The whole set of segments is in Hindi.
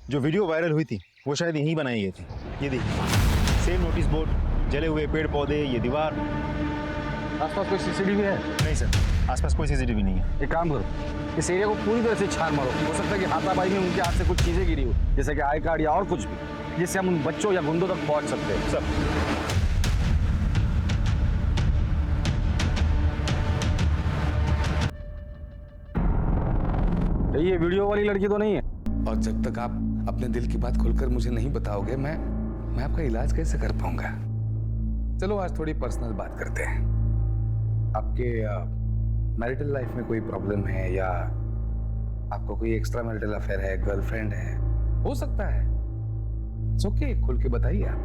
जो वीडियो वायरल हुई थी वो शायद यहीं बनाई गई थी। ये देखिए, सेम नोटिस बोर्ड, जले हुए पेड़ पौधे, ये दीवार। आसपास कोई सीसीटीवी है? नहीं सर, आसपास कोई सीसीटीवी नहीं है। एक काम करो, इस एरिया को पूरी तरह से छान मारो। हो सकता है कि हाथापाई में उनके हाथ से कुछ चीजें गिरी हो, जैसे कि आई कार्ड या और कुछ भी, जिससे हम उन बच्चों या गुंडों तक पहुंच सकते हैं। सर ये वीडियो वाली लड़की तो नहीं है? और जब तक आप अपने दिल की बात खुलकर मुझे नहीं बताओगे, मैं आपका इलाज कैसे कर पाऊंगा? चलो आज थोड़ी पर्सनल बात करते हैं। आपके मैरिटल लाइफ में कोई प्रॉब्लम है या आपको कोई एक्स्ट्रा मैरिटल अफेयर है, गर्लफ्रेंड है? हो सकता है, इट्स ओके, खुल के बताइए आप।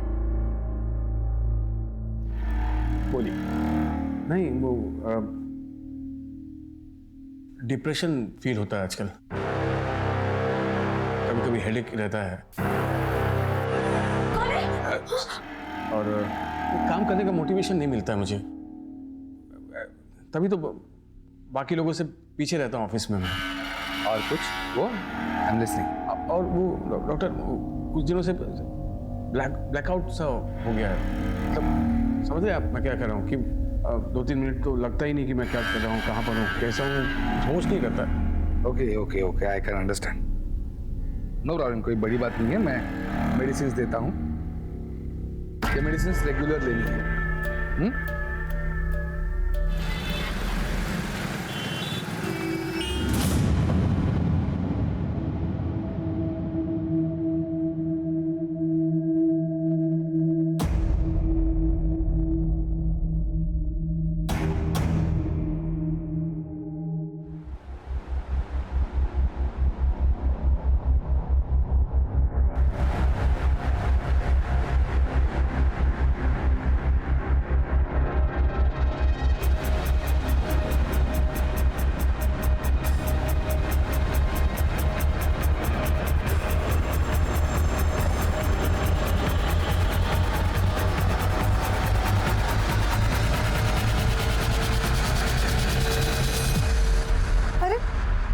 बोलिए। नहीं, वो डिप्रेशन फील होता है आजकल, कभी कभी हेडेक रहता है। कौन है? और काम करने का मोटिवेशन नहीं मिलता है मुझे, तभी तो बाकी लोगों से पीछे रहता हूँ ऑफिस में मैं। और कुछ? वो आई एम लिसनिंग। और वो डॉक्टर, कुछ दिनों से ब्लैकआउट सा हो गया है। मतलब समझ रहे आप मैं क्या कर रहा हूँ कि 2-3 मिनट तो लगता ही नहीं कि मैं क्या कर रहा हूँ, कहाँ पर हूँ, कैसा हूँ, होश नहीं करता। Okay okay okay, I can understand. No problem, कोई बड़ी बात नहीं है। मैं मेडिसिन देता हूँ, ये मेडिसिन रेगुलर लेनी है।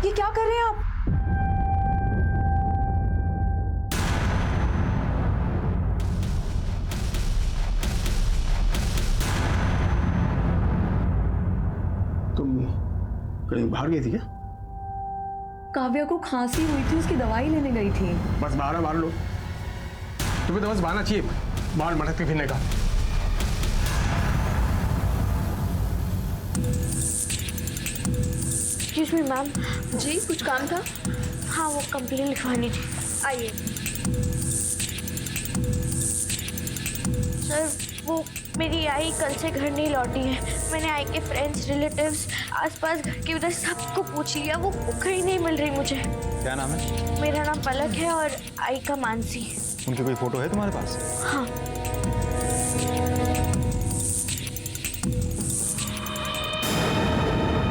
ये क्या कर रहे हैं आप? तुम कहीं बाहर गई थी क्या? काव्या को खांसी हुई थी, उसकी दवाई लेने गई थी। बस बाहर लो, तुम्हें तो बस बहाना चाहिए बाहर मटक के फिरने का। Excuse me ma'am. जी कुछ काम था? हाँ वो कंप्लेन लिखवानी थी, आइए। सर वो मेरी आई कल से घर नहीं लौटी है। मैंने आई के फ्रेंड्स, रिलेटिव्स, आसपास घर के उधर सबको पूछ लिया, वो कहीं नहीं मिल रही मुझे। क्या नाम है? मेरा नाम पलक है और आई का मानसी। उनकी कोई फोटो है तुम्हारे पास? हाँ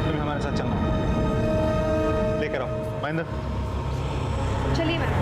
तुम्हें हमारे साथ चलना, लेकर आओ महेंद्र। चलिए मैम।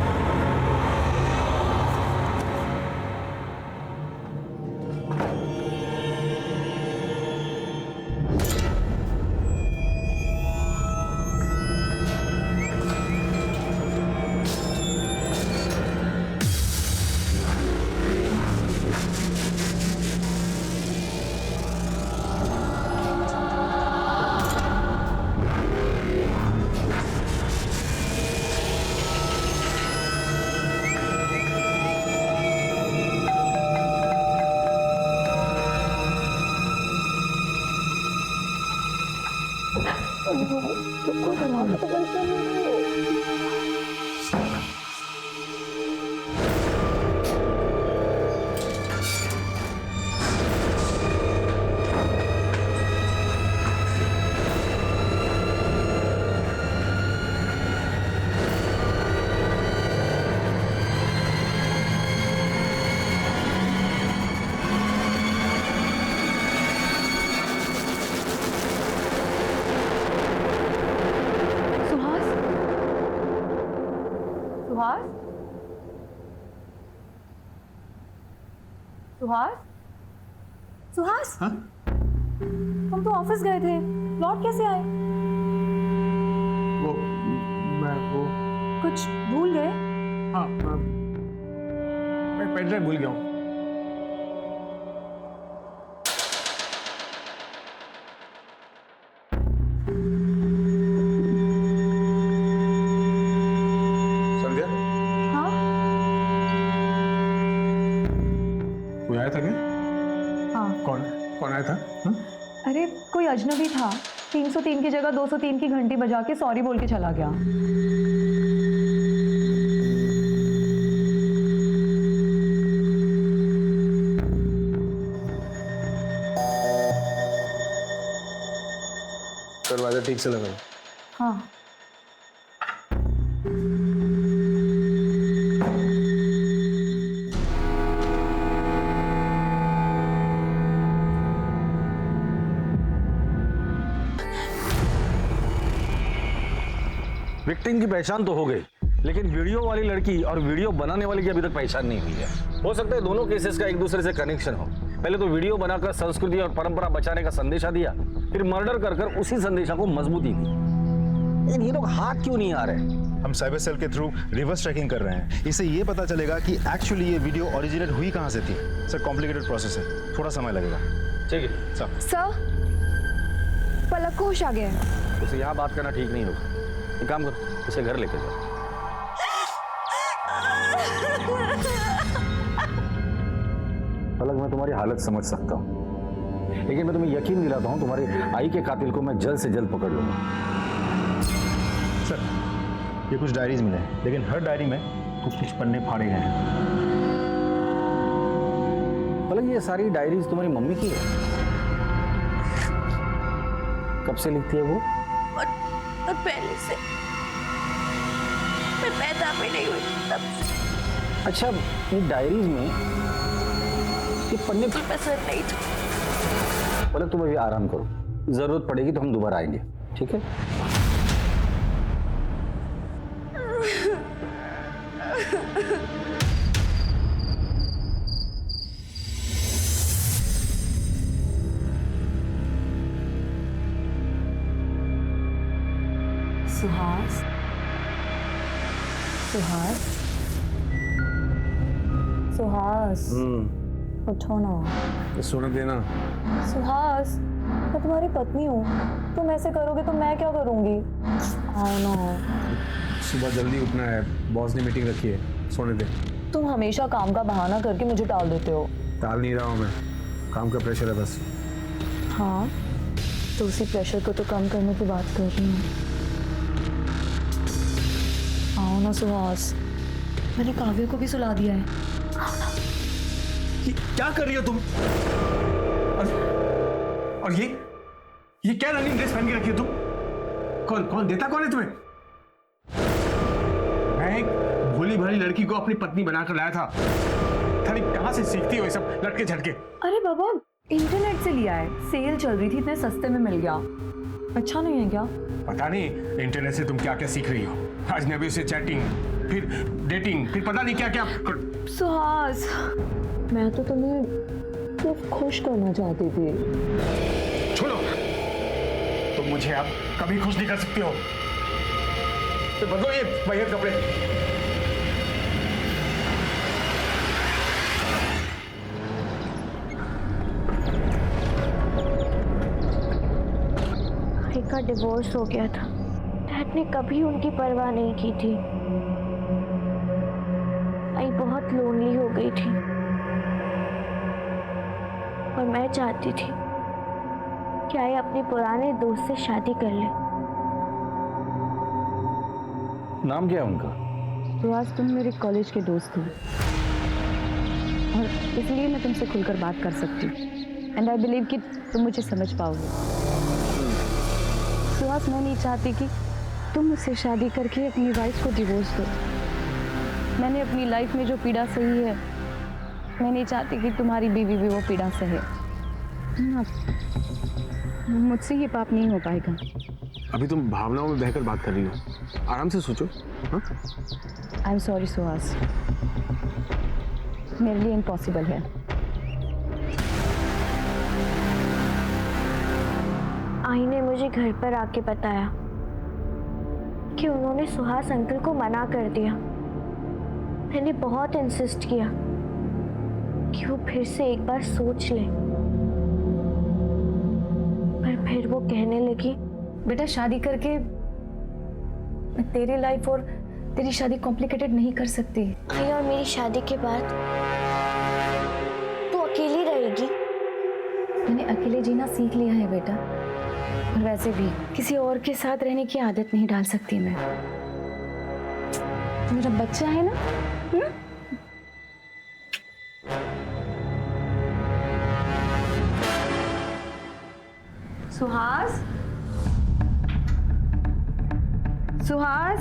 सुहास? सुहास? सुहास? हाँ? तुम तो ऑफिस गए थे, लौट कैसे आए? वो कुछ भूल गए? हाँ मैं पेन ड्राइव भूल गया हूँ। संध्या, हाँ कोई आया था क्या? हाँ। कौन आया था? हाँ? अरे कोई अजनबी था, 303 की जगह 203 की घंटी बजा के सॉरी बोल के चला गया। दरवाजा ठीक से लगा। हाँ। विक्टिम की पहचान तो हो गई, लेकिन वीडियो वाली लड़की और वीडियो बनाने वाली की अभी तक पहचान नहीं हुई है। हो सकता है दोनों केसेस का एक दूसरे से कनेक्शन हो। पहले तो वीडियो बनाकर संस्कृति और परंपरा बचाने का संदेशा दिया, फिर मर्डर कर उसी संदेशा को मजबूती दी। लेकिन ये लोग हाथ क्यों नहीं आ रहे? हम साइबर सेल के थ्रू रिवर्स ट्रैकिंग कर रहे हैं। इससे ये पता चलेगा कि एक्चुअली ये वीडियो ओरिजिनेट हुई कहाँ से थी। सर कॉम्प्लिकेटेड प्रोसेस है, थोड़ा समय लगेगा। ठीक है सर। सर, पलक को होश आ गया है। उसे यहाँ बात करना ठीक नहीं होगा। एक काम करो, उसे घर लेकर जाओ। पलक, मैं तुम्हारी हालत समझ सकता हूँ, लेकिन मैं तुम्हें यकीन दिलाता हूँ तुम्हारे आई के कातिल को मैं जल्द से जल्द पकड़ लूंगा। सर ये कुछ डायरीज मिले हैं, लेकिन हर डायरी में कुछ कुछ पन्ने फाड़े गए हैं। पलक, ये सारी डायरीज तुम्हारी मम्मी की है? कब से लिखती है वो? और पहले से, मैं पैदा भी नहीं हुई तब से। अच्छा, ये डायरीज में ये पन्ने पसंद नहीं था। पलक, तुम अभी आराम करो, जरूरत पड़ेगी तो हम दोबारा आएंगे, ठीक है? सुहास, सुहास, सुहास, उठो ना। सोने देना। सुहास, मैं तुम्हारी पत्नी हूँ, तुम ऐसे करोगे तो मैं क्या करूँगी? आओ ना। सुबह जल्दी उठना है, बॉस ने मीटिंग रखी है, सोने दे। तुम हमेशा काम का बहाना करके मुझे टाल देते हो। टाल नहीं रहा हूँ मैं, काम का प्रेशर है बस। हाँ, तो उसी प्रेशर को तो कम करने की बात कर रही हूँ। आओ ना सुहास, मैंने काव्य को भी सुला दिया है। क्या कर रही हो तुम? और ये क्या रनिंग ड्रेस पहन के रखी हो तुम? कौन देता कौन है तुम्हें? मैं एक भोली भाली लड़की को अपनी पत्नी बनाकर लाया था। खाली कहाँ से सीखती हो ये सब लटके झटके? अरे बाबा, इंटरनेट से लिया है, सेल चल रही थी, इतने सस्ते में मिल गया। अच्छा नहीं है क्या? पता नहीं इंटरनेट से तुम क्या क्या सीख रही हो। अजनबी से चैटिंग, फिर डेटिंग, फिर पता नहीं क्या क्या। सुहास, मैं तो तुम्हें सिर्फ खुश करना चाहती थी। छोड़ो, तुम मुझे अब कभी खुश नहीं कर सकती हो। तो बदलो ये बढ़िया कपड़े। आई का डिवोर्स हो गया था, डैड ने कभी उनकी परवाह नहीं की थी। आई बहुत लोनली हो गई थी और मैं चाहती थी कि आई अपने पुराने दोस्त से शादी कर ले। नाम क्या है उनका? तो आज तुम मेरे कॉलेज के दोस्त हो और इसलिए मैं तुमसे खुलकर बात कर सकती हूँ। एंड आई बिलीव कि तुम मुझे समझ पाओगे। सुहास, मैं नहीं चाहती कि तुम मुझसे शादी करके अपनी वाइफ को डिवोर्स दो। मैंने अपनी लाइफ में जो पीड़ा सही है, मैं नहीं चाहती कि तुम्हारी बीवी भी वो पीड़ा सहे। मुझसे ये पाप नहीं हो पाएगा। अभी तुम भावनाओं में बहकर बात कर रही हो, आराम से सोचो। आई एम सॉरी सुहास, मेरे लिए इम्पॉसिबल है। आई ने मुझे घर पर आके बताया कि उन्होंने सुहास अंकल को मना कर दिया मैंने बहुत इंसिस्ट किया कि वो फिर से एक बार सोच ले, पर फिर वो कहने लगी, बेटा शादी करके मैं तेरी लाइफ और तेरी शादी कॉम्प्लिकेटेड नहीं कर सकती। आई और मेरी शादी के बाद तू अकेली रहेगी। मैंने अकेले जीना सीख लिया है बेटा, और वैसे भी किसी और के साथ रहने की आदत नहीं डाल सकती मैं। मेरा बच्चा है ना। सुहास, सुहास,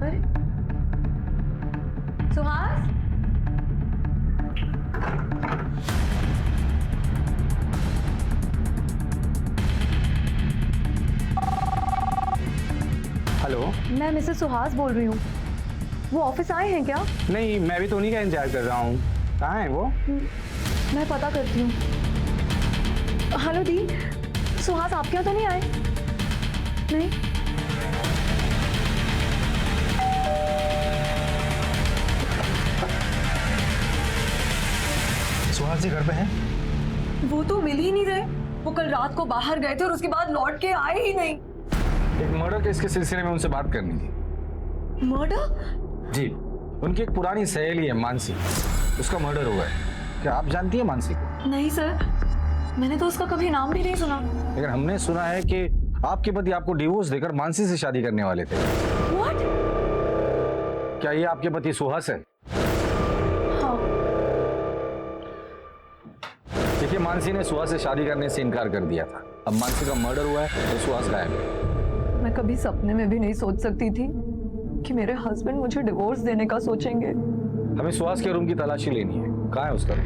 अरे सुहास, हेलो। मैं मिसेस सुहास बोल रही हूँ। वो ऑफिस आए हैं क्या? नहीं, मैं भी तो उन्हीं का इंतजार कर रहा हूँ। कहाँ है वो? मैं पता करती हूँ। हेलो दी, सुहास आपके यहाँ तो नहीं आए? नहीं। सुहास जी घर पे हैं? वो तो मिल ही नहीं रहे। वो कल रात को बाहर गए थे और उसके बाद लौट के आए ही नहीं। एक मर्डर केस के सिलसिले में उनसे बात करनी थी। मर्डर? जी, उनकी एक पुरानी सहेली है मानसी, उसका मर्डर हुआ है। क्या आप जानती हैं मानसी को? नहीं सर, मैंने तो उसका कभी नाम भी नहीं सुना। लेकिन हमने सुना है कि आपके पति आपको डिवोर्स देकर मानसी से शादी करने वाले थे। What? क्या ये आपके पति सुहास है? हाँ। देखिए, मानसी ने सुहास से शादी करने से इनकार कर दिया था। अब मानसी का मर्डर हुआ है तो सुहास गायब है। मैं कभी सपने में भी नहीं सोच सकती थी कि मेरे हस्बैंड मुझे डिवोर्स देने का सोचेंगे। हमें सुहास के रूम की तलाशी लेनी है। कहाँ है उसका रूम?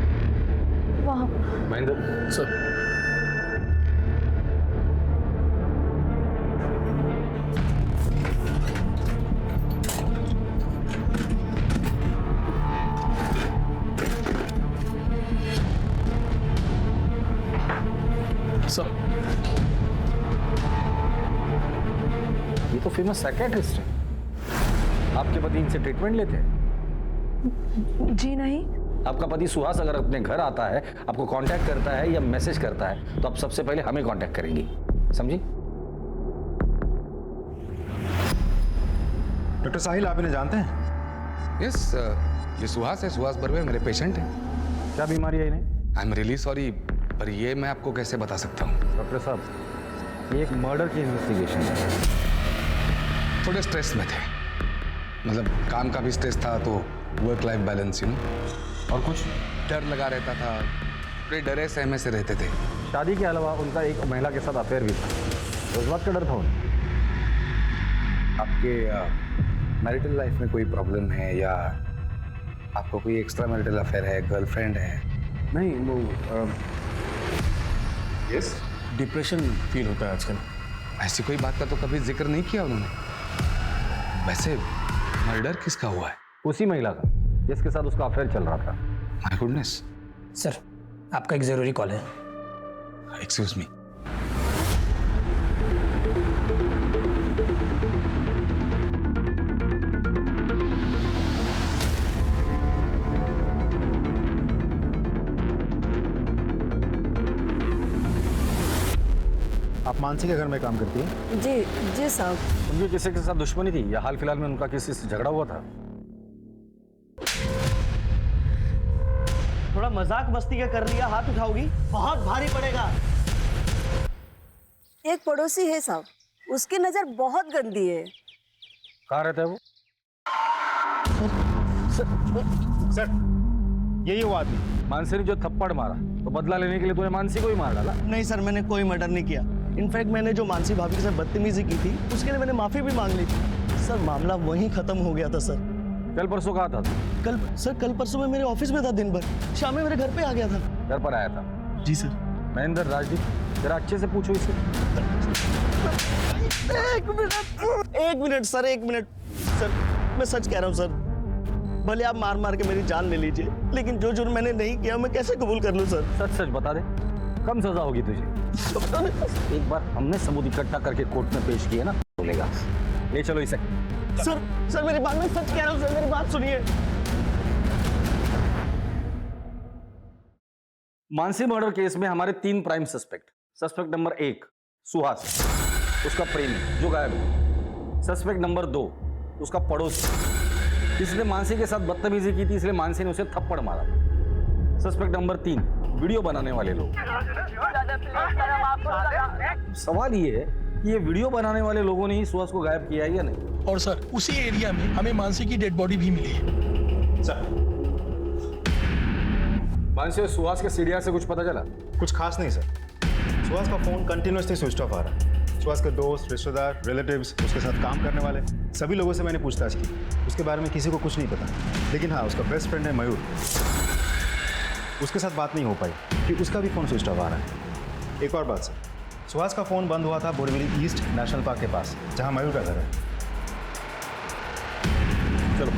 वहाँ। महेंद्र सर, ये तो फेमस साइकियाट्रिस्ट है। आपके पति इनसे ट्रीटमेंट लेते हैं? जी नहीं। आपका पति सुहास अगर अपने घर आता है, आपको कांटेक्ट करता है या मैसेज करता है, तो आप सबसे पहले हमें कांटेक्ट करेंगी, समझी? डॉक्टर साहिल, आप इन्हें जानते हैं? यस, ये सुहास है, सुहास बर्वे मेरे पेशेंट हैं। क्या बीमारी है इन्हें? आई एम रियली सॉरी, पर ये मैं आपको कैसे बता सकता हूँ? डॉक्टर साहब, ये एक मर्डर की इन्वेस्टिगेशन है। थोड़े स्ट्रेस में थे, मतलब काम का भी स्ट्रेस था, तो work life balance, you know. और कुछ? डर लगा रहता था, थोड़े डरे सहमे से रहते थे। शादी के अलावा उनका एक महिला के साथ अफेयर भी था, तो उस बात का डर था उन्हें। आपके मैरिटल लाइफ में कोई प्रॉब्लम है, या आपको कोई एक्स्ट्रा मैरिटल अफेयर है, गर्लफ्रेंड है? नहीं, वो यस। डिप्रेशन फील होता है आजकल। ऐसी कोई बात का तो कभी जिक्र नहीं किया उन्होंने। वैसे मर्डर किसका हुआ है? उसी महिला का जिसके साथ उसका अफेयर चल रहा था। My goodness. सर, आपका एक जरूरी कॉल है। Excuse me. आप मानसी के घर में काम करती हैं? जी साहब। उनकी किसी के साथ दुश्मनी थी या हाल फिलहाल में उनका किसी से झगड़ा हुआ था? थोड़ा मजाक मस्ती का कर लिया, हाथ उठाओगी बहुत भारी पड़ेगा। एक पड़ोसी है साहब, उसकी नजर बहुत गंदी है। कहाँ रहता है वो? सर, यही वो आदमी। मानसी ने जो थप्पड़ मारा, तो बदला लेने के लिए तूने मानसी को ही मार डाला। नहीं सर, मैंने कोई मर्डर नहीं किया। इनफैक्ट मैंने जो मानसी भाभी के साथ बदतमीजी की थी, उसके लिए मैंने माफी भी मांग ली थी। सर, मामला वहीं खत्म हो गया था सर। कल परसों कहा था तू? कल परसों में मेरे ऑफिस में था दिन भर, शाम में मेरे घर पे आ गया था। घर पर आया था? जी सर। महेंद्र, राजदीप, जरा अच्छे से पूछो इसे। एक मिनट सर, एक मिनट सर, मैं सच कह रहा हूँ सर। भले आप मार मार के मेरी जान ले लीजिए, लेकिन जो जुर्म मैंने नहीं किया मैं कैसे कबूल कर लूँ सर? सच सच बता दे, कम सजा होगी तुझे। एक बार हमने सबूत इकट्ठा करके कोर्ट में पेश किया ना, मिलेगा। ले चलो इसे। सर मेरी बात, मैं सच कह रहा हूँ सर, मेरी बात सुनिए। मानसी मर्डर केस में हमारे 3 prime suspect. Suspect number 1 Suhas, उसका प्रेमी जो गायब है। सस्पेक्ट नंबर 2 उसका पड़ोसी, जिसने मानसी के साथ बदतमीजी की थी, इसलिए मानसी ने उसे थप्पड़ मारा। सस्पेक्ट नंबर 3 वीडियो बनाने वाले लोग। सवाल ये है कि ये वीडियो बनाने वाले लोगों ने ही सुहास को गायब किया है या नहीं। और सर उसी एरिया में हमें मानसी की डेड बॉडी भी मिली है। सर मानसी और सुहास के सीडीआर से कुछ पता चला? कुछ खास नहीं सर। सुहास का फोन कंटिन्यूसली स्विच ऑफ आ रहा है। सुहास के दोस्त, रिश्तेदार, रिलेटिव्स, उसके साथ काम करने वाले सभी लोगों से मैंने पूछताछ की। उसके बारे में किसी को कुछ नहीं पता। लेकिन हाँ, उसका बेस्ट फ्रेंड है मयूर, उसके साथ बात नहीं हो पाई कि उसका भी फोन स्विच ऑफ आ रहा है। एक और बात सर, सुहास का फोन बंद हुआ था बोरीवली ईस्ट नेशनल पार्क के पास, जहाँ मयूर का घर है। चलो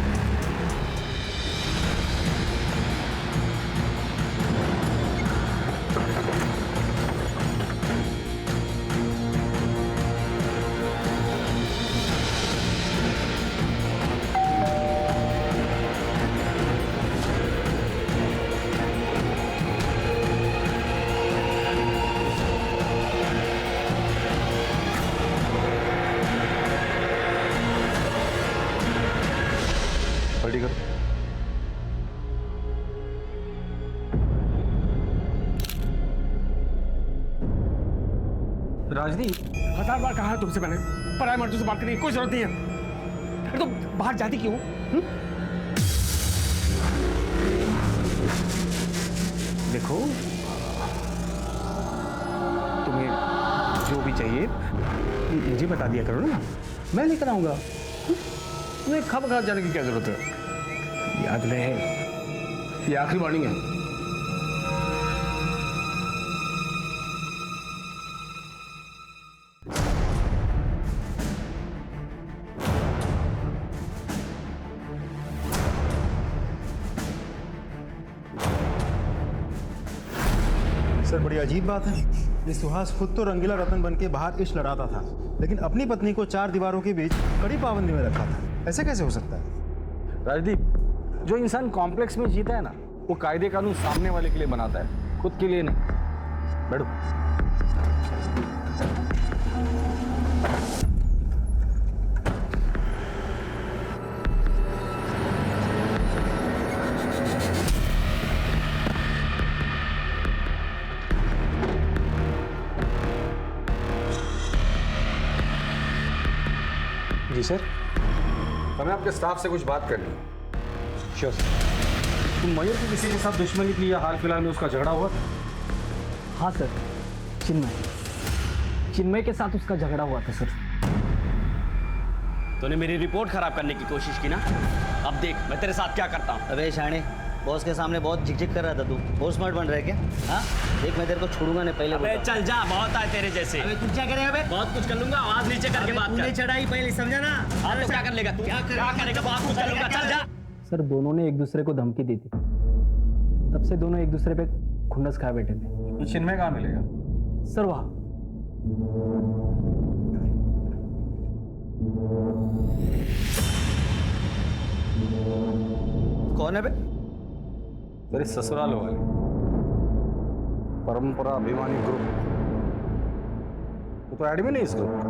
पलटी करो। राजदीप, 1000 बार कहा है तुमसे मैंने, पराये मर्दों से बात करने की कोई जरूरत नहीं है। अरे तुम बाहर जाती क्यों? देखो, तुम्हें जो भी चाहिए मुझे बता दिया करो ना, मैं लेकर आऊंगा। तुम्हें खब खा जाने की क्या जरूरत है? याद रहे, ये आखिरी वार्निंग है। सर बड़ी अजीब बात है, ये सुहास खुद तो रंगीला रतन बन के बाहर इश्क लड़ाता था, लेकिन अपनी पत्नी को 4 दीवारों के बीच कड़ी पाबंदी में रखा था। ऐसे कैसे हो सकता है? राजदीप, जो इंसान कॉम्प्लेक्स में जीता है ना, वो कायदे कानून सामने वाले के लिए बनाता है, खुद के लिए नहीं। बैठो। जी सर। हमें आपके स्टाफ से कुछ बात करनी है। श्योर। तुम मयूर की किसी के साथ दुश्मनी की या हाल फिलहाल में उसका झगड़ा हुआ? हाँ सर, चिन्मय के साथ उसका झगड़ा हुआ था सर। तूने मेरी रिपोर्ट खराब करने की कोशिश की ना, अब देख मैं तेरे साथ क्या करता हूँ। अबे शाणे, बॉस के सामने बहुत झिकझिक कर रहा था तू। बहुत स्मार्ट बन रहा है क्या? हाँ देख, मैं तेरे को छोड़ूंगा नहीं, पहले अबे चल जा, बहुत आए तेरे जैसे। अबे तू क्या करेगा? अबे बहुत कुछ कर लूंगा, आवाज नीचे करके बात कर। चढ़ाई पहले, समझा ना? हाँ तो क्या कर लेगा तू? क्या करेगा? बहुत कुछ कर लूंगा, चल जा। सर दोनों ने एक दूसरे को धमकी दी थी, तब से दोनों एक दूसरे पे खुन्नस खाए बैठे थे। तो चिन्मय कहाँ मिलेगा? सर वहाँ। कौन है बे? तेरे ससुराल वाले परंपरा अभिमानी ग्रुप, तो एडमिन है इस ग्रुप का।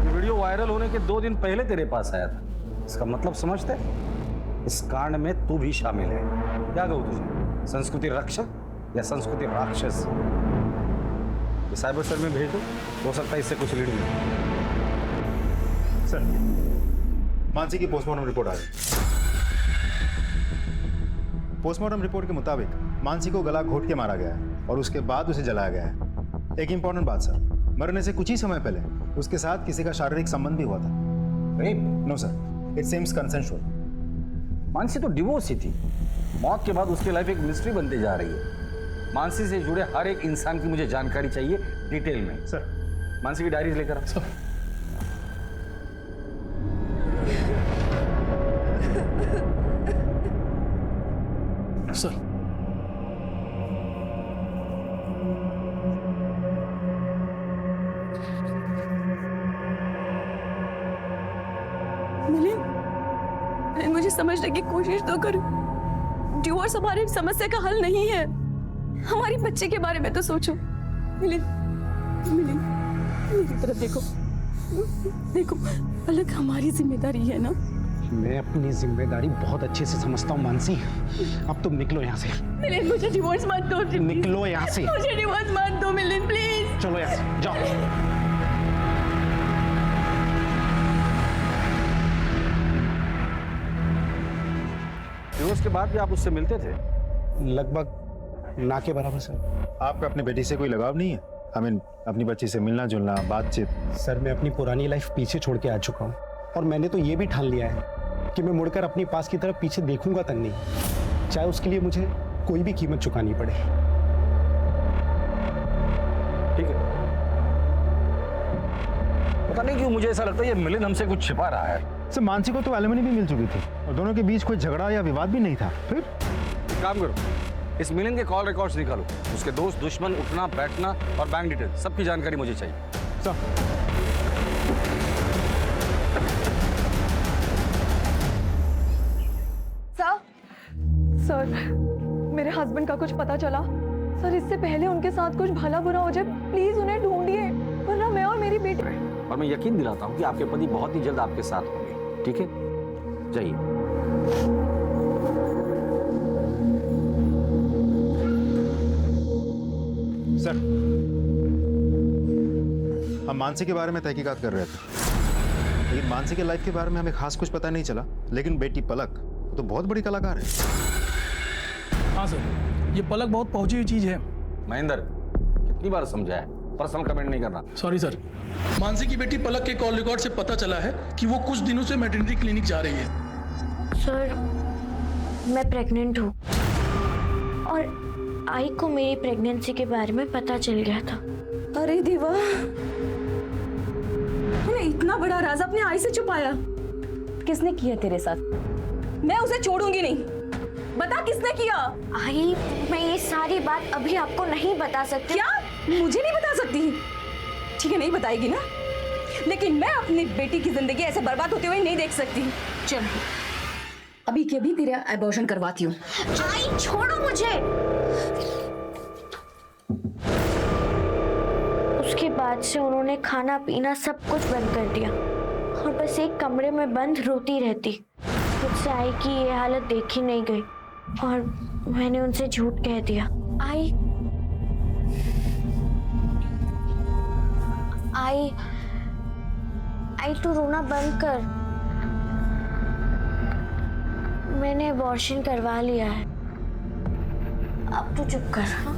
ये वीडियो वायरल होने के 2 दिन पहले तेरे पास आया था। इसका मतलब समझते? इस कांड में तू भी शामिल है। क्या कहूँ तुझे, संस्कृति रक्षक या संस्कृति राक्षस? ये साइबर सेल में भेज दो, हो सकता है इससे कुछ लीड मिले। सर मानसी की पोस्टमार्टम रिपोर्ट आ गई। पोस्टमार्टम रिपोर्ट के मुताबिक मानसी को गला घोट के मारा गया है और उसके बाद उसे जलाया गया है। एक इंपॉर्टेंट बात सर, मरने से कुछ ही समय पहले उसके साथ किसी का शारीरिक संबंध भी हुआ था। Rape? No sir, it seems consensual. Mansi तो डिवोर्स ही थी। मौत के बाद उसकी लाइफ एक मिस्ट्री बनती जा रही है। मानसी से जुड़े हर एक इंसान की मुझे जानकारी चाहिए डिटेल में। सर मानसी की डायरीज लेकर आओ। सर मिलिंद, मुझे समझने की कोशिश तो करो। डिवोर्स हमारी समस्या का हल नहीं है। हमारी बच्चे के बारे में तो सोचो। मिलिंद, मिलिंद, मेरी तरफ देखो, देखो, पलक हमारी जिम्मेदारी है ना। मैं अपनी जिम्मेदारी बहुत अच्छे से समझता हूँ मानसी। अब तुम निकलो यहाँ से। मिलिंद, मुझे डिवोर्स मत दो। निकलो यहाँ से। मुझे डिवोर्स मत दो मिलिंद, प्लीज। चलो यहाँ से, जाओ। डिवोर्स के बाद भी आप उससे मिलते थे? लगभग ना के बराबर सर। आपका अपनी बेटी से कोई लगाव नहीं है? अपनी बच्ची से मिलना जुलना, बातचीत? सर, मैं अपनी पुरानी लाइफ पीछे छोड़ के आ चुका हूँ और मैंने तो ये भी ठान लिया है कि मैं मुड़कर अपनी पास की तरफ पीछे देखूंगा तक नहीं, चाहे उसके लिए मुझे कोई भी कीमत चुकानी पड़े। ठीक है। पता नहीं क्यों मुझे ऐसा लगता है ये मिलिंद हमसे कुछ छिपा रहा है। सर, मानसी को तो एलिमनी भी मिल चुकी थी और दोनों के बीच कोई झगड़ा या विवाद भी नहीं था। फिर एक काम करो, इस मिलिंद के कॉल रिकॉर्ड्स निकालो, उसके दोस्त दुश्मन, उठना बैठना और बैंक डिटेल सबकी जानकारी मुझे चाहिए। सर, मेरे हस्बैंड का कुछ पता चला? सर, इससे पहले उनके साथ कुछ भला बुरा हो जाए, प्लीज उन्हें ढूंढिए, वरना मैं और मेरी बेटी। और मैं यकीन दिलाता हूँ कि आपके पति बहुत ही जल्द आपके साथ होंगे। ठीक है, जाइए। सर, हम मानसी के बारे में तहकीकात कर रहे थे, लेकिन मानसी के लाइफ के बारे में हमें खास कुछ पता नहीं चला। लेकिन बेटी पलक तो बहुत बड़ी कलाकार है। हाँ सर, ये पलक बहुत पहुंची हुई चीज है। महेंद्र, कितनी बार समझा है, पर्सनल कमेंट नहीं करना। Sorry sir. मानसी की बेटी पलक के कॉल रिकॉर्ड से पता चला है कि वो कुछ दिनों से मैटरनिटी क्लिनिक जा रही है। सर, मैं प्रेग्नेंट हूँ और आई को मेरी प्रेगनेंसी के बारे में पता चल गया था। अरे देवा, तूने इतना बड़ा राज अपने आई से छुपाया। किसने किया तेरे साथ? मैं उसे छोड़ूंगी नहीं। बता किसने किया? आई, मैं ये सारी बात अभी आपको नहीं बता सकती। क्या? मुझे नहीं बता सकती? ठीक है, नहीं बताएगी ना, लेकिन मैं अपनी बेटी की जिंदगी ऐसे बर्बाद होते हुए नहीं देख सकती। चल, अभी के अभी तेरा एबॉर्शन करवाती हूँ। आई, छोड़ो मुझे। उसके बाद से उन्होंने खाना पीना सब कुछ बंद कर दिया और बस एक कमरे में बंद रोती रहती। मुझसे आई की ये हालत देखी नहीं गई और मैंने उनसे झूठ कह दिया। आई तू रोना बंद कर। मैंने अबॉर्शन करवा लिया है, अब तू चुप कर। हाँ?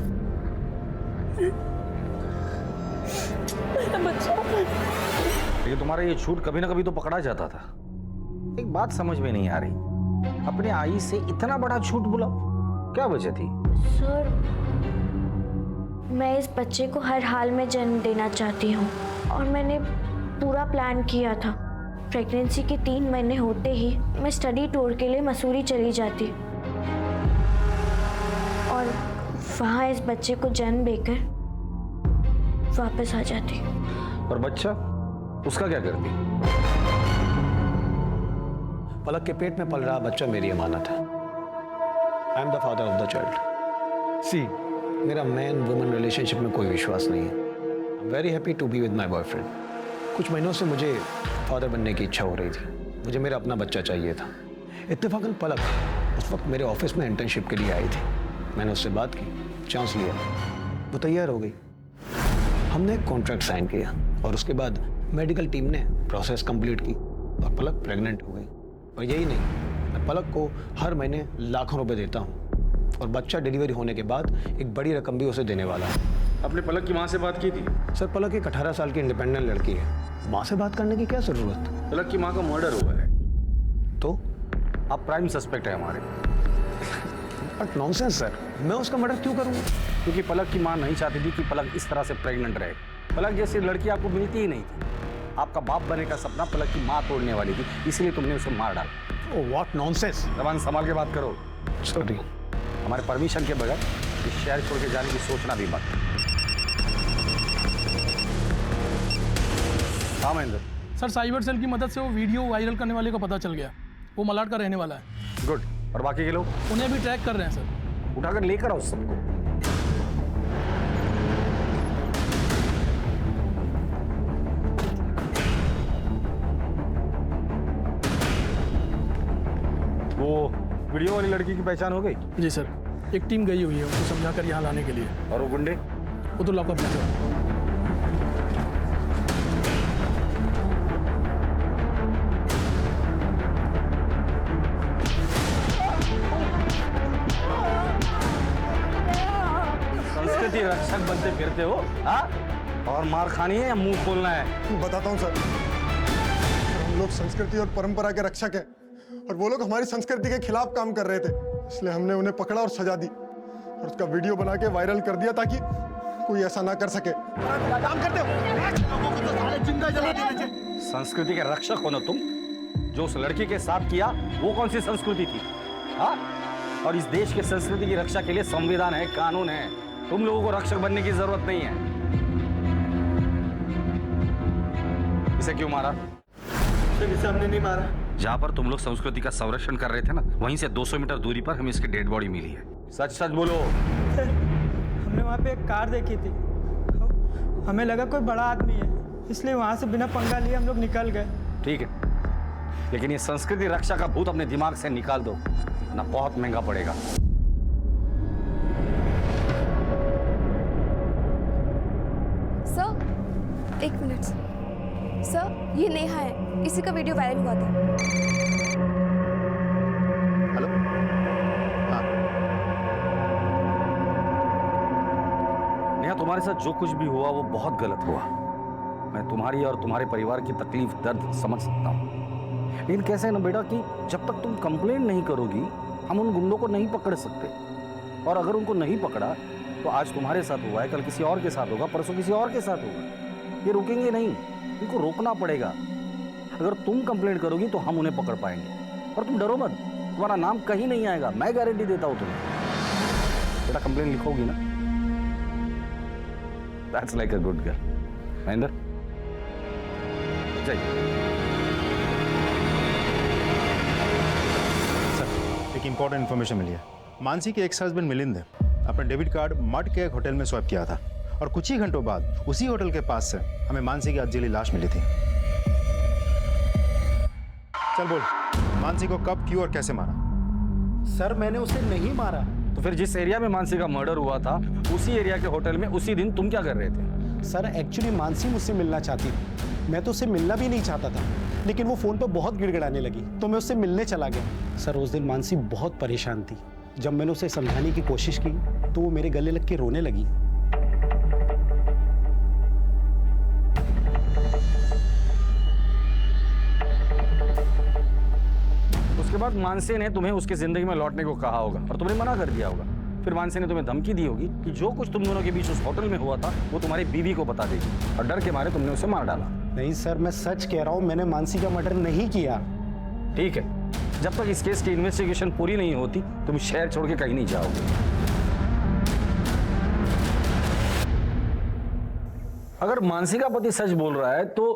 लेकिन तुम्हारा ये झूठ कभी ना कभी तो पकड़ा जाता था। एक बात समझ में नहीं आ रही, अपने आई से इतना बड़ा झूठ बोला, क्या वजह थी? सर, मैं इस बच्चे को हर हाल में जन्म देना चाहती हूँ और मैंने पूरा प्लान किया था। प्रेगनेंसी के 3 महीने होते ही मैं स्टडी टूर के लिए मसूरी चली जाती और वहाँ इस बच्चे को जन्म देकर वापस आ जाती। और बच्चा, उसका क्या करती? पलक के पेट में पल रहा बच्चा मेरी अमानत है। I am the father of the child. See, मेरा मैन वुमन रिलेशनशिप में कोई विश्वास नहीं है। I am very happy to be with my boyfriend. कुछ महीनों से मुझे फादर बनने की इच्छा हो रही थी, मुझे मेरा अपना बच्चा चाहिए था। इत्तेफाकन पलक उस वक्त मेरे ऑफिस में इंटर्नशिप के लिए आई थी। मैंने उससे बात की, चांस लिया, वो तैयार हो गई। हमने एक कॉन्ट्रैक्ट साइन किया और उसके बाद मेडिकल टीम ने प्रोसेस कंप्लीट की और पलक प्रेग्नेंट हो गई। और यही नहीं, मैं पलक को हर महीने लाखों रुपए देता हूँ और बच्चा डिलीवरी होने के बाद एक बड़ी रकम भी उसे देने वाला है। आपने पलक की माँ से बात की थी? सर, पलक एक 18 साल की इंडिपेंडेंट लड़की है, माँ से बात करने की क्या जरूरत? पलक की माँ का मर्डर हुआ है। तो आप प्राइम सस्पेक्ट है हमारे। बट नॉनसेंस सर, मैं उसका मर्डर क्यों करूँगा? क्योंकि पलक की माँ नहीं चाहती थी कि पलक इस तरह से प्रेग्नेंट रहे। पलक जैसी लड़की आपको मिलती ही नहीं थी। आपका बाप बने का सपना पलक की माँ तोड़ने वाली थी, इसलिए तुमने उसे मार डाला। Oh what nonsense. जबान संभाल के बात करो। सॉरी। हमारे परमिशन के बगैर इस शहर छोड़ के जाने की सोचना भी मत। हाँ महेंद्र, सर साइबर सेल की मदद से वो वीडियो वायरल करने वाले का पता चल गया। वो मलाड का रहने वाला है। गुड। और बाकी के लोग? उन्हें भी ट्रैक कर रहे हैं सर। उठाकर लेकर आओ सबको। वो वीडियो वाली लड़की की पहचान हो गई? जी सर, एक टीम गई हुई है उसको समझाकर यहाँ लाने के लिए। और वो गुंडे? वो तो लॉकअप में थे। संस्कृति रक्षक बनते फिरते हो, हाँ? और मार खानी है या मुंह खोलना है? बताता हूँ सर, हम लोग संस्कृति और परंपरा के रक्षक हैं और वो लोग हमारी संस्कृति के खिलाफ काम कर रहे थे, इसलिए हमने उन्हें पकड़ा और सजा दी और उसका वीडियो बना के वायरल कर दिया ताकि कोई ऐसा ना कर सके। काम करते हो लोगों को तो सारे जिंदा जला देना चाहिए। संस्कृति के रक्षक हो ना तुम? जो उस लड़की के साथ किया वो कौन सी संस्कृति थी, हाँ? और इस देश के संस्कृति की रक्षा के लिए संविधान है, कानून है। तुम लोगों को रक्षक बनने की जरूरत नहीं है। इसे क्यों मारा? इसे हमने नहीं मारा। जहाँ पर तुम लोग संस्कृति का संरक्षण कर रहे थे ना, वहीं से 200 मीटर दूरी पर हमें इसकी डेड बॉडी मिली है। सच सच बोलो। हमने वहाँ पे एक कार देखी थी, हमें लगा कोई बड़ा आदमी है, इसलिए वहाँ से बिना पंगा लिए हम लोग निकल गए। ठीक है, लेकिन ये संस्कृति रक्षा का भूत अपने दिमाग से निकाल दो, ना बहुत महंगा पड़ेगा। सर, एक मिनट सर, ये नेहा है, इसी का वीडियो वायरल हुआ था। हेलो, हाँ। नेहा, तुम्हारे साथ जो कुछ भी हुआ वो बहुत गलत हुआ। मैं तुम्हारी और तुम्हारे परिवार की तकलीफ दर्द समझ सकता हूँ, लेकिन कैसे है ना बेटा कि जब तक तुम कंप्लेंट नहीं करोगी हम उन गुंडों को नहीं पकड़ सकते। और अगर उनको नहीं पकड़ा तो आज तुम्हारे साथ हुआ है, कल किसी और के साथ होगा, परसों किसी और के साथ होगा। ये रुकेंगे नहीं, इनको रोकना पड़ेगा। अगर तुम कंप्लेंट करोगी तो हम उन्हें पकड़ पाएंगे। और तुम डरो मत, तुम्हारा नाम कहीं नहीं आएगा, मैं गारंटी देता हूँ तुम्हें। बेटा कंप्लेंट लिखोगी ना? That's like a good girl. Mahendra चाहिए। एक इंपॉर्टेंट इन्फॉर्मेशन मिली है। मानसी के एक्स हस्बैंड मिलिंद ने अपना डेबिट कार्ड मड के एक होटल में स्वैप किया था और कुछ ही घंटों बाद उसी होटल के पास से हमें मानसी की अधजली लाश मिली थी। चल बोल, मानसी को कब, क्यों और कैसे मारा? सर मैंने उसे नहीं मारा। तो फिर जिस एरिया में मानसी का मर्डर हुआ था उसी एरिया के होटल में उसी दिन तुम क्या कर रहे थे? सर एक्चुअली मानसी मुझसे मिलना चाहती थी, मैं तो उससे मिलना भी नहीं चाहता था, लेकिन वो फोन पर बहुत गिड़गिड़ाने लगी तो मैं उससे मिलने चला गया। सर उस दिन मानसी बहुत परेशान थी। जब मैंने उसे समझाने की कोशिश की तो वो मेरे गले लग के रोने लगी। उसके बाद मानसी ने तुम्हें उसकी जिंदगी में लौटने को कहा होगा और तुमने मना कर दिया होगा। फिर मानसी ने तुम्हें धमकी दी होगी कि जो कुछ तुम दोनों के बीच उस होटल में हुआ था वो तुम्हारी बीवी को बता देगी, और डर के मारे तुमने उसे मार डाला। नहीं सर, मैं सच कह रहा हूँ, मैंने मानसी का मर्डर नहीं किया। ठीक है, जब तक इस केस की इन्वेस्टिगेशन पूरी नहीं होती तुम शहर छोड़ के कहीं नहीं जाओगे। अगर मानसी का पति सच बोल रहा है तो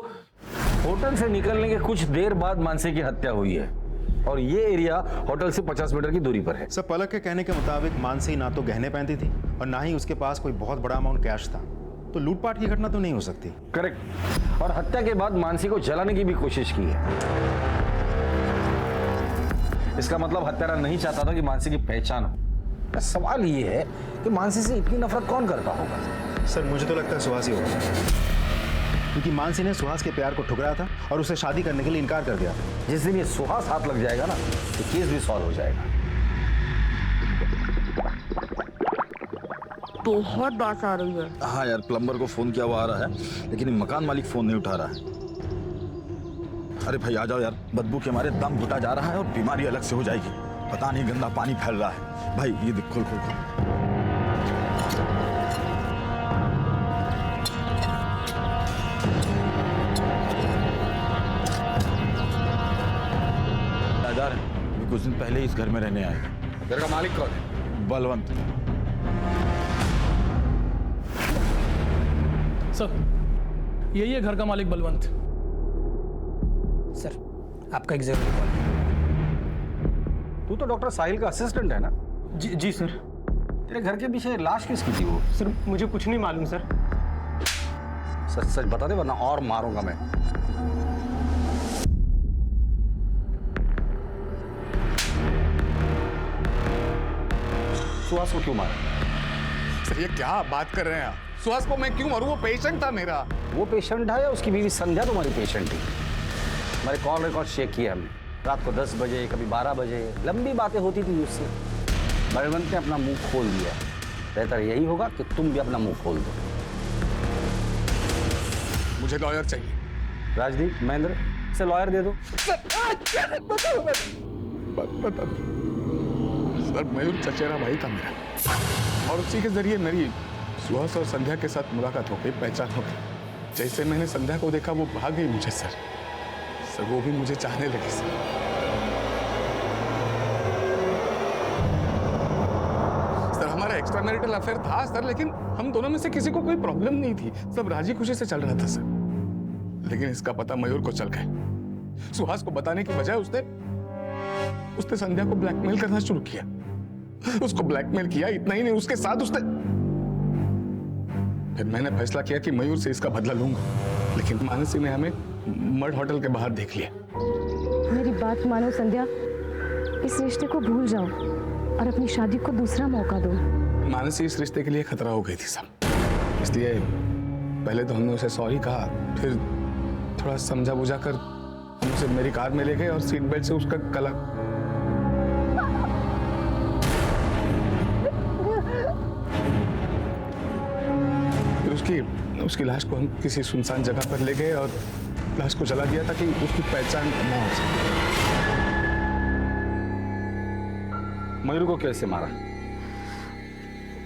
होटल से निकलने के कुछ देर बाद मानसी की हत्या हुई है और ये एरिया होटल से 50 मीटर की दूरी पर है। सर पलक के कहने के मुताबिक मानसी ना तो गहने पहनती थी और ना ही उसके पास कोई बहुत बड़ा अमाउंट कैश था, तो लूटपाट की घटना तो नहीं हो सकती। करेक्ट। और हत्या के बाद मानसी को जलाने की भी कोशिश की है। इसका मतलब हत्यारा नहीं चाहता था कि मानसी की पहचान हो। सवाल ये है कि मानसी से इतनी नफरत कौन करता होगा? सर मुझे तो लगता है सुहास ही होगा, क्योंकि मानसी ने सुहास के प्यार को ठुकराया था और उसे शादी करने के लिए इनकार कर दिया था। जिस दिन ये सुहास हाथ लग जाएगा ना तो केस भी सॉल्व हो जाएगा। बहुत बात आ रही है। हाँ यार, प्लम्बर को फोन किया हुआ आ रहा है, लेकिन मकान मालिक फोन नहीं उठा रहा है। अरे भाई आ जाओ यार, बदबू के मारे दम घुटा जा रहा है और बीमारी अलग से हो जाएगी। पता नहीं गंदा पानी फैल रहा है। भाई ये देख, खोल खोल खोल। कुछ दिन पहले इस घर में रहने आए। घर का मालिक कौन है? बलवंत। सर यही है घर का मालिक बलवंत। सर आपका एक जरूरी कॉल है। तू तो डॉक्टर साहिल का असिस्टेंट है ना? जी सर। तेरे घर के पीछे लाश किसकी थी वो? सर मुझे कुछ नहीं मालूम सर। सच सच बता दे वरना और मारूंगा मैं। सुहास को क्यों मारा? सर ये क्या बात कर रहे हैं आप? सुहास को मैं क्यों मारूं? वो पेशेंट था मेरा। वो पेशेंट है या उसकी बीवी संध्या तुम्हारी पेशेंट थी? हमारे कॉल रिकॉर्ड चेक किया हमने। रात को 10 बजे कभी 12 बजे लंबी बातें होती थी उससे। बलवंत ने अपना मुंह खोल दिया। बेहतर यही होगा कि तुम भी अपना मुंह खोल दो। मुझे लॉयर चाहिए। राजदीप, महेंद्र से लॉयर दे दो। सर मयूर चचेरा भाई था मेरा और उसी के जरिए मेरी सुहास और संध्या के साथ मुलाकात हो गई, पहचान हो गई। जैसे मैंने संध्या को देखा वो भाग गई मुझे सर वो भी मुझे चाहने लगी सर। हमारा एक्स्ट्रा मैरिटल अफेयर था सर, लेकिन हम दोनों में से किसी को कोई प्रॉब्लम नहीं थी। सब राजी खुशी से चल रहा था सर। लेकिन इसका पता मयूर को चल गया। सुहास को बताने की बजाय उसने संध्या को ब्लैकमेल करना शुरू किया। उसको ब्लैकमेल किया, इतना ही नहीं उसके साथ उसने। फिर मैंने फैसला किया कि मयूर से इसका बदला लूंगा, लेकिन मानसी ने हमें मड होटल के बाहर देख लिया। मेरी बात मानो संध्या, इस रिश्ते को भूल जाओ और अपनी शादी को दूसरा मौका दो। मानसी इस रिश्ते के लिए खतरा हो गई थी सब, इसलिए पहले तो हमने उसे सॉरी कहा, फिर थोड़ा समझा बुझा कर हम उसे मेरी कार में ले गए और सीट बेल्ट से उसका गला। फिर उसकी लाश को हम किसी सुनसान जगह पर ले गए और लाश को जला दिया ताकि उसकी पहचान न हो सके। मयूर को कैसे मारा?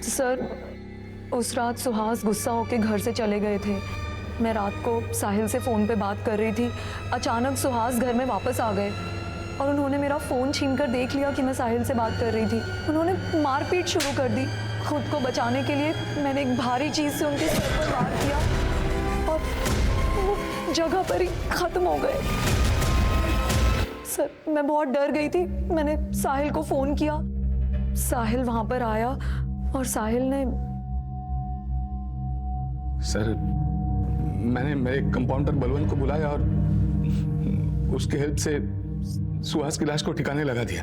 सर उस रात सुहास गुस्सा होकर घर से चले गए थे। मैं रात को साहिल से फ़ोन पे बात कर रही थी। अचानक सुहास घर में वापस आ गए और उन्होंने मेरा फ़ोन छीनकर देख लिया कि मैं साहिल से बात कर रही थी। उन्होंने मारपीट शुरू कर दी। खुद को बचाने के लिए मैंने एक भारी चीज़ से उनके सर पर वार किया और वो जगह पर ही ख़त्म हो गए। सर मैं बहुत डर गई थी। मैंने साहिल को फ़ोन किया। साहिल वहाँ पर आया और साहिल ने सर मैंने मेरे कंपाउंडर बलवंत को बुलाया और उसकी हेल्प से सुहास की लाश को ठिकाने लगा दिया।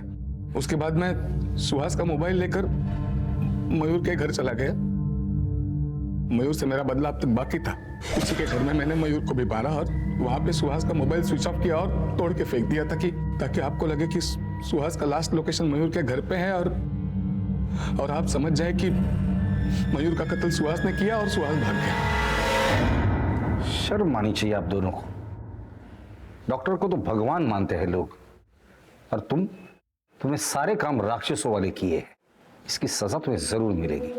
उसके बाद मैं सुहास का मोबाइल लेकर मयूर के घर चला गया। मयूर से मेरा बदला अब तक बाकी था। उसी के घर में मैंने मयूर को भी मारा और वहां पे सुहास का मोबाइल स्विच ऑफ किया और तोड़ के फेंक दिया ताकि आपको लगे कि सुहास का लास्ट लोकेशन मयूर के घर पे है और आप समझ जाए कि मयूर का कत्ल सुहास ने किया और सुहास भाग गया। शर्म आनी चाहिए आप दोनों को। डॉक्टर को तो भगवान मानते हैं लोग और तुमने सारे काम राक्षसों वाले किए हैं। इसकी सजा तुम्हें जरूर मिलेगी।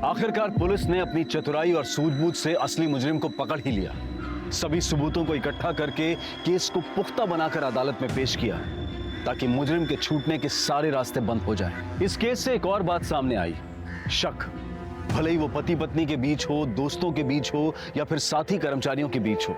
आखिरकार पुलिस ने अपनी चतुराई और सूझबूझ से असली मुजरिम को पकड़ ही लिया। सभी सबूतों को इकट्ठा करके केस को पुख्ता बनाकर अदालत में पेश किया ताकि मुजरिम के छूटने के सारे रास्ते बंद हो जाएं। इस केस से एक और बात सामने आई, शक। भले ही वो पति पत्नी के बीच हो, दोस्तों के बीच हो या फिर साथी कर्मचारियों के बीच हो,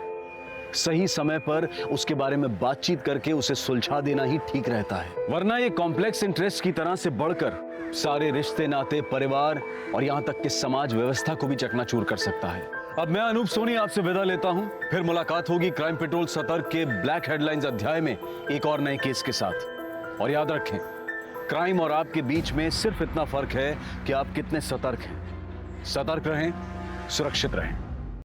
सही समय पर उसके बारे में बातचीत करके उसे सुलझा देना ही ठीक रहता है। वरना ये कॉम्प्लेक्स इंटरेस्ट की तरह से बढ़कर सारे रिश्ते नाते, परिवार और यहां तक कि समाज व्यवस्था को भी चकनाचूर कर सकता है। अब मैं अनूप सोनी आपसे विदा लेता हूं। फिर मुलाकात होगी क्राइम पेट्रोल सतर्क के ब्लैक हेडलाइंस अध्याय में एक और नए केस के साथ। और याद रखें, क्राइम और आपके बीच में सिर्फ इतना फर्क है कि आप कितने सतर्क हैं। सतर्क रहें, सुरक्षित रहें।